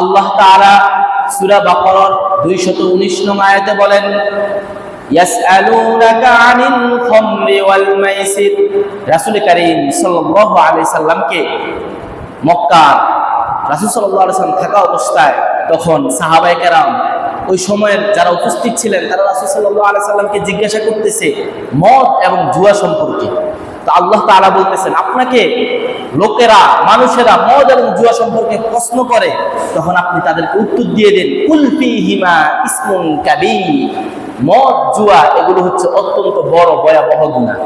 আল্লাহ তাআলা সূরা বাকারার 219 নং আয়াতে বলেন, ইয়াসআলুনাকা আনিল খামরি ওয়াল মাইসির। রাসূল কারীম সাল্লাল্লাহু আলাইহি সাল্লামকে মক্কা রাসূল সাল্লাল্লাহু আলাইহি সাল্লাম থাকা অবস্থায় তখন সাহাবায়ে কেরাম ওই সময়ের যারা উপস্থিত ছিলেন তারা রাসূল সাল্লাল্লাহু আলাইহি সাল্লামকে জিজ্ঞাসা করতেছে মদ এবং জুয়া সম্পর্কে। তো আল্লাহ তাআলা বলতেছেন, আপনাকে লোকেরা মানুষেরা মদ এবং জুয়া সম্পর্কে প্রশ্ন করে, তখন আপনি তাদেরকে উত্তর দিয়ে দেন, কুল ফীহিমা ইসমুন কাবীর। মদ জুয়া এগুলো হচ্ছে অত্যন্ত বড় ভয়াবহ গুনাহ।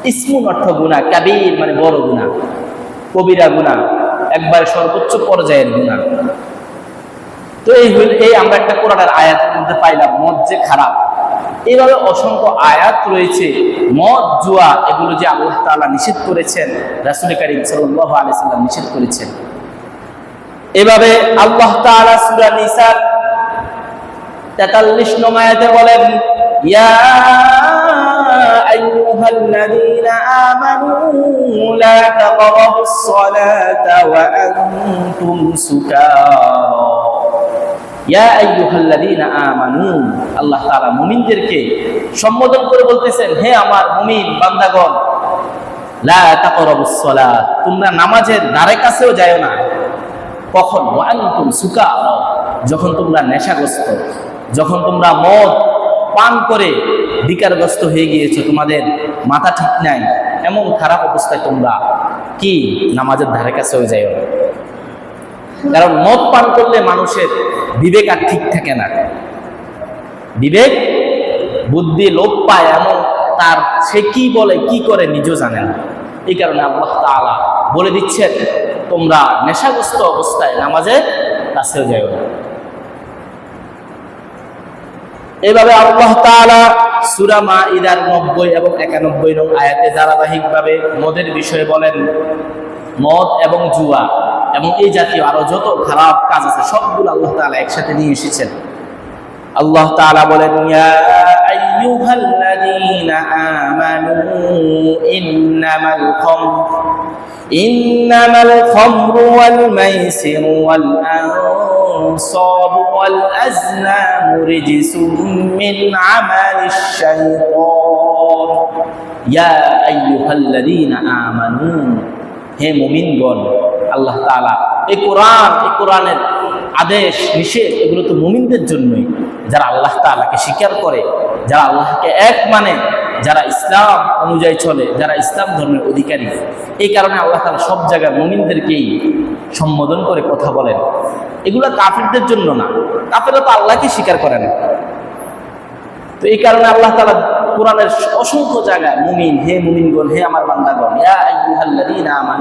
ইসমুন অর্থ গুনাহ, কাবীর মানে বড় গুনাহ, কবিরা গুনাহ, একবারে সর্বোচ্চ পর্যায়ের গুনাহ। তো এই আমরা একটা কোরআনের আয়াতের মধ্যে পাইলাম মদ যে খারাপ। এইভাবে অসংখ্য আয়াত রয়েছে মদ জুয়া এগুলো যে আল্লাহ তাআলা নিষেধ করেছেন, রাসূল কারীম সাল্লাল্লাহু আলাইহি সাল্লাম নিষেধ করেছেন। এভাবে আল্লাহ তাআলা সূরা নিসার 43 নং আয়াতে বলেন, ইয়া আইয়ুহাল্লাযীনা আমানু লা তাকরাবুস সালাতা ওয়া আনতুম সুকারা। ইয়া আইয়ুহাল্লাযীনা আমানু, আল্লাহ তাআলা মুমিনদেরকে সম্বোধন করে বলতেছেন, হে আমার মুমিন বান্দাগণ, লা তাকরাবুস সালাত, তোমরা নামাজের ধারে কাছেও যাও না। কখন? ওয়া আনতুম সুকারা, যখন তোমরা নেশাগ্রস্ত, যখন তোমরা মদ পান করে বিকারগ্রস্ত হয়ে গিয়েছো, তোমাদের মাথা ঠিক নাই, এমন খারাপ অবস্থায় তোমরা কি নামাজের ধারে কাছেও যাও না। কারণ মদ পান করলে মানুষের বিবেক আর ঠিক থাকে না, বিবেক বুদ্ধি লোপ পায়, এমন তার সে কি বলে কি করে নিজেও জানে না। এই কারণে আল্লাহ তাআলা বলে দিচ্ছেন, তোমরা নেশাগ্রস্ত অবস্থায় নামাজের কাছেও যাও না। এভাবে আল্লাহ তাআলা সূরা মাঈদার 90 এবং 91 নং আয়াতে ধারাবাহিকভাবে মদের বিষয়ে বলেন, মদ এবং জুয়া এবং এই জাতীয় আরো যত খারাপ কাজ আছে সবগুলো আল্লাহ তাআলা একসাথে নিয়ে এসেছেন। আল্লাহ তাআলা বলেন, ইয়া আইয়ুহাল্লাযীনা আমানু ইন্নামাল খামরু ওয়াল মাইসিরু ওয়াল আনসাবু ওয়াল আজলামু রিজসুম মিন আমালিশ শাইতান। ইয়া আইয়ুহাল্লাযীনা আমানু, হে মুমিনগণ। আল্লাহ তাআলা এই কোরআনের আদেশ নিষেধ এগুলো তো মুমিনদের জন্যই, যারা আল্লাহ তাআলাকে স্বীকার করে, যারা আল্লাহকে এক মানে, যারা ইসলাম অনুযায়ী চলে, যারা ইসলাম ধর্মের অধিকারী। এই কারণে আল্লাহ তাআলা সব জায়গায় মুমিনদেরকেই সম্বোধন করে কথা বলেন। এগুলো কাফিরদের জন্য না, কাফিররা তো আল্লাহকে স্বীকার করে না। তো এই কারণে আল্লাহ তাআলা কোরআনের অসংখ্য জায়গায় মুমিন, হে মুমিনগণ, হে আমার বান্দাগণ, ইয়া আইয়ুহাল্লাযীনা আমানু